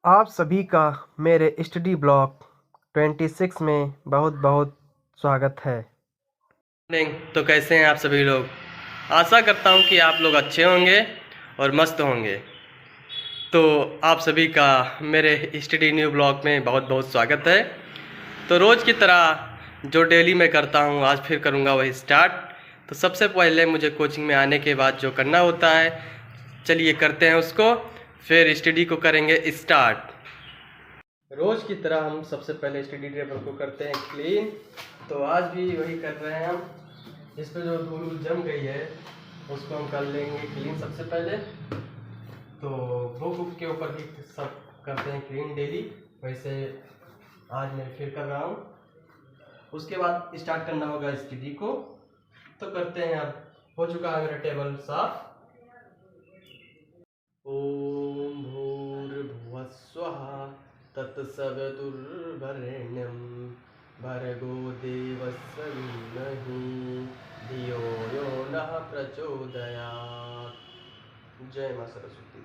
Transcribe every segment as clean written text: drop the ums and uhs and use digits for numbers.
आप सभी का मेरे स्टडी ब्लॉक 26 में बहुत बहुत स्वागत है। नहीं तो कैसे हैं आप सभी लोग। आशा करता हूं कि आप लोग अच्छे होंगे और मस्त होंगे। तो आप सभी का मेरे स्टडी न्यू ब्लॉग में बहुत बहुत स्वागत है। तो रोज़ की तरह जो डेली मैं करता हूं आज फिर करूंगा वही स्टार्ट। तो सबसे पहले मुझे कोचिंग में आने के बाद जो करना होता है चलिए करते हैं उसको, फिर स्टडी को करेंगे स्टार्ट। रोज़ की तरह हम सबसे पहले स्टडी टेबल को करते हैं क्लीन। तो आज भी वही कर रहे हैं हम। इस पर जो धूल जम गई है उसको हम कर लेंगे क्लीन सबसे पहले। तो बुक के ऊपर भी सब करते हैं क्लीन डेली, वैसे आज मैं फिर कर रहा हूँ। उसके बाद स्टार्ट करना होगा स्टडी को। तो करते हैं। अब हो चुका है मेरा टेबल साफ। ओम भूर्भुवस्वः तत्सवितुर्वरेण्यं भर्गो देवस्य धीमहि धियो यो नः प्रचोदयात्। जय मां सरस्वती।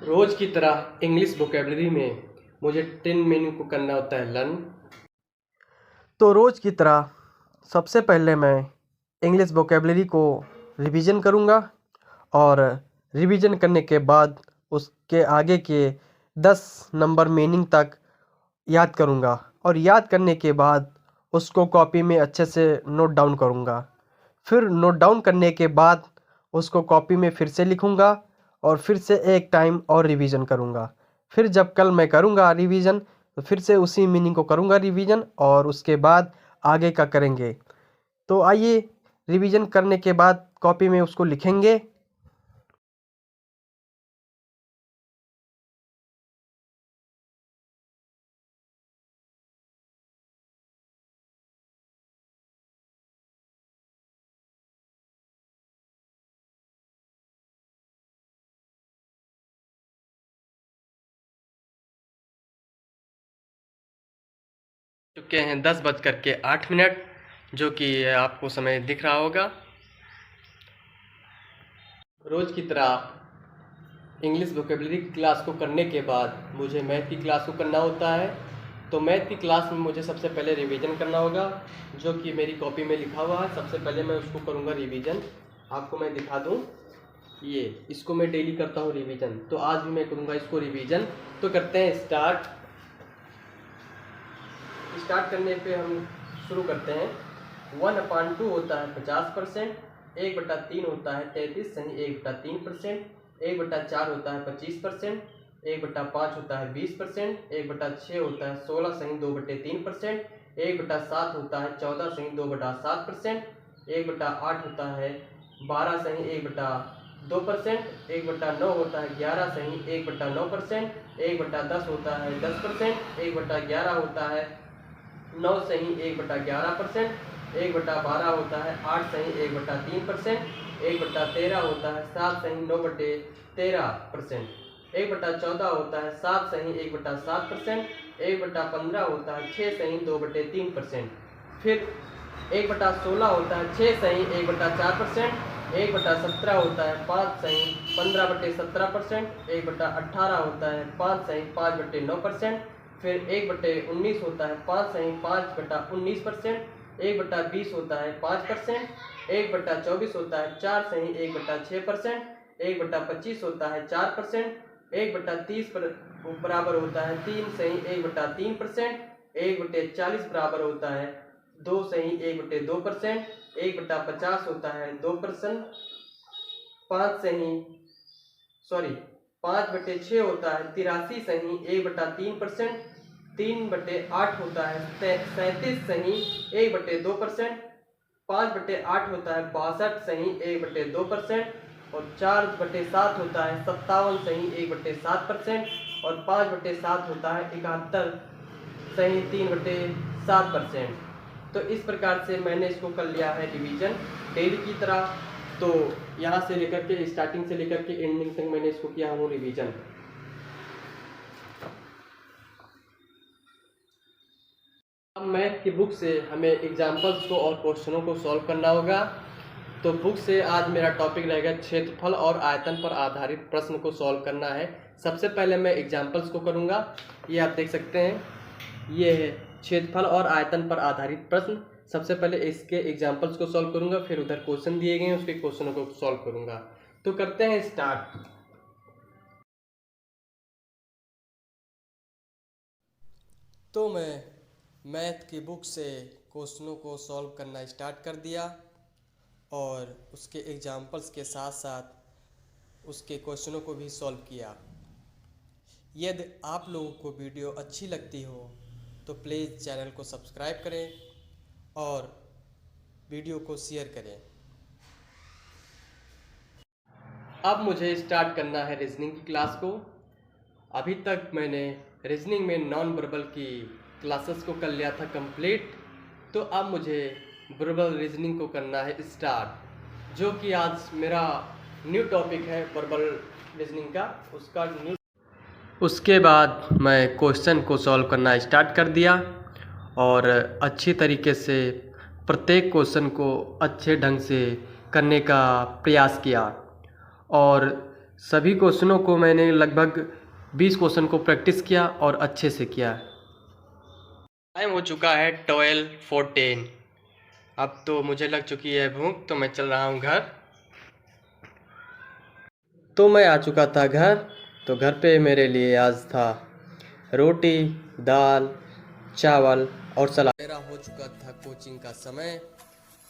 रोज की तरह इंग्लिश वोकेबलरी में मुझे 10 मीनिंग को करना होता है लर्न। तो रोज़ की तरह सबसे पहले मैं इंग्लिश वोकेबलरी को रिवीजन करूँगा और रिवीजन करने के बाद उसके आगे के 10 नंबर मीनिंग तक याद करूँगा और याद करने के बाद उसको कॉपी में अच्छे से नोट डाउन करूँगा। फिर नोट डाउन करने के बाद उसको कॉपी में फिर से लिखूँगा और फिर से एक टाइम और रिवीजन करूँगा। फिर जब कल मैं करूँगा रिवीजन तो फिर से उसी मीनिंग को करूँगा रिवीजन और उसके बाद आगे का करेंगे। तो आइए रिवीजन करने के बाद कॉपी में उसको लिखेंगे। चुके हैं 10:08, जो कि आपको समय दिख रहा होगा। रोज की तरह इंग्लिश वोकेबलरी की क्लास को करने के बाद मुझे मैथ की क्लास को करना होता है। तो मैथ की क्लास में मुझे सबसे पहले रिवीजन करना होगा, जो कि मेरी कॉपी में लिखा हुआ है। सबसे पहले मैं उसको करूँगा रिवीजन। आपको मैं दिखा दूँ, ये इसको मैं डेली करता हूँ रिवीजन, तो आज भी मैं करूँगा इसको रिवीजन। तो करते हैं स्टार्ट। स्टार्ट करने पे हम शुरू करते हैं। 1/2 होता है 50%, 1/3 होता है 33 सही 1/3%, 1/4 होता है 25%, 1/5 होता है 20%, 1/6 होता है 16 सही 2/3%, 1/7 होता है 14 सही 2/7%, 1/8 होता है 12 सही 1/2%, 1/9 होता है 11 सही 1/9%, 1/10 होता है 10%, 1/11 होता है 9 सही 1/11%, 1/12 होता है 8 सही 1/3%, 1/13 होता है 7 सही 9/13%, 1/14 होता है 7 सही 1/7%, 1/15 होता है 6 सही 2/3%, फिर 1/16 होता है 6 सही 1/4%, 1/17 होता है 5 सही 15/17%, 1/18 होता है 5 सही 5/9%, फिर 1/19 होता है 5 सही 5/19%, 1/20 होता है 5%, 1/24 होता है 4 सही 1/6%, 1/25 होता है 4%, 1/30 बराबर होता है 3 सही 1/3%, 1/40 बराबर होता है 2 सही 1/2%, 1/50 होता है 2%, 5 सही 5/6 होता है 83 सही 1/3%, 3/8 होता है 37 सही 1/2%, 5/8 होता है 62 सही 1/2%, और 4/7 होता है 57 सही 1/7%, और 5/7 होता है 71 सही 3/7%। तो इस प्रकार से मैंने इसको कर लिया है रिवीजन डेली की तरह। तो यहाँ से लेकर के स्टार्टिंग से लेकर के एंडिंग तक मैंने इसको किया हूँ रिवीजन। अब मैथ की बुक से हमें एग्जाम्पल्स को और क्वेश्चनों को सॉल्व करना होगा। तो बुक से आज मेरा टॉपिक रहेगा क्षेत्रफल और आयतन पर आधारित प्रश्न को सॉल्व करना है। सबसे पहले मैं एग्जाम्पल्स को करूँगा। ये आप देख सकते हैं, ये है क्षेत्रफल और आयतन पर आधारित प्रश्न। सबसे पहले इसके एग्जाम्पल्स को सॉल्व करूँगा, फिर उधर क्वेश्चन दिए गए हैं उसके क्वेश्चनों को सॉल्व करूँगा। तो करते हैं स्टार्ट। तो मैं मैथ की बुक से क्वेश्चनों को सॉल्व करना स्टार्ट कर दिया और उसके एग्जाम्पल्स के साथ साथ उसके क्वेश्चनों को भी सॉल्व किया। यदि आप लोगों को वीडियो अच्छी लगती हो तो प्लीज़ चैनल को सब्सक्राइब करें और वीडियो को शेयर करें। अब मुझे स्टार्ट करना है रीजनिंग की क्लास को। अभी तक मैंने रीजनिंग में नॉन वर्बल की क्लासेस को कर लिया था कंप्लीट, तो अब मुझे वर्बल रीजनिंग को करना है स्टार्ट, जो कि आज मेरा न्यू टॉपिक है वर्बल रीजनिंग का। उसके बाद मैं क्वेश्चन को सॉल्व करना स्टार्ट कर दिया और अच्छी तरीके से प्रत्येक क्वेश्चन को अच्छे ढंग से करने का प्रयास किया और सभी क्वेश्चनों को मैंने लगभग 20 क्वेश्चन को प्रैक्टिस किया और अच्छे से किया। टाइम हो चुका है 12:14। अब तो मुझे लग चुकी है भूख, तो मैं चल रहा हूँ घर। तो मैं आ चुका था घर, तो घर पे मेरे लिए आज था रोटी, दाल, चावल और सलाद। मेरा हो चुका था कोचिंग का समय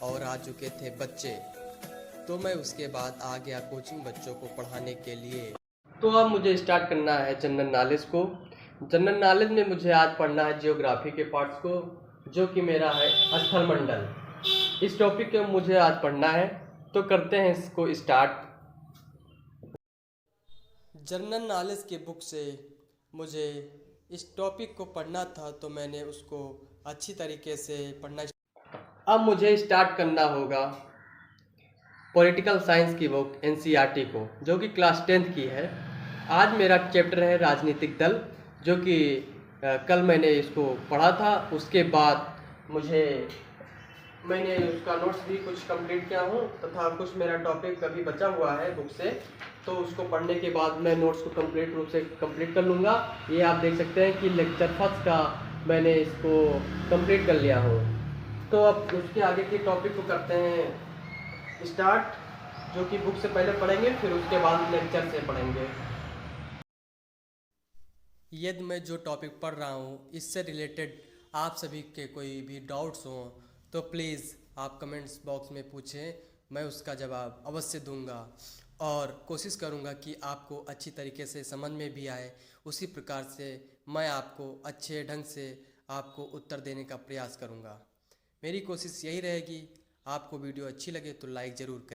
और आ चुके थे बच्चे, तो मैं उसके बाद आ गया कोचिंग बच्चों को पढ़ाने के लिए। तो अब मुझे स्टार्ट करना है जनरल नॉलेज को। जनरल नॉलेज में मुझे आज पढ़ना है जियोग्राफी के पार्ट्स को, जो कि मेरा है स्थल मंडल। इस टॉपिक को मुझे आज पढ़ना है, तो करते हैं इसको स्टार्ट। जनरल नॉलेज के बुक से मुझे इस टॉपिक को पढ़ना था, तो मैंने उसको अच्छी तरीके से पढ़ना। अब मुझे स्टार्ट करना होगा पॉलिटिकल साइंस की बुक एनसीईआरटी को, जो कि क्लास 10th की है। आज मेरा चैप्टर है राजनीतिक दल, जो कि कल मैंने इसको पढ़ा था। उसके बाद मैंने उसका नोट्स भी कुछ कंप्लीट किया हूँ, तथा कुछ मेरा टॉपिक अभी बचा हुआ है बुक से, तो उसको पढ़ने के बाद मैं नोट्स को कंप्लीट रूप से कंप्लीट कर लूँगा। ये आप देख सकते हैं कि लेक्चर फर्स्ट का मैंने इसको कंप्लीट कर लिया हूँ। तो अब उसके आगे के टॉपिक को करते हैं स्टार्ट, जो कि बुक से पहले पढ़ेंगे, फिर उसके बाद लेक्चर से पढ़ेंगे। यदि मैं जो टॉपिक पढ़ रहा हूँ इससे रिलेटेड आप सभी के कोई भी डाउट्स हों तो प्लीज़ आप कमेंट्स बॉक्स में पूछें, मैं उसका जवाब अवश्य दूंगा और कोशिश करूंगा कि आपको अच्छी तरीके से समझ में भी आए। उसी प्रकार से मैं आपको अच्छे ढंग से आपको उत्तर देने का प्रयास करूंगा। मेरी कोशिश यही रहेगी। आपको वीडियो अच्छी लगे तो लाइक ज़रूर करें।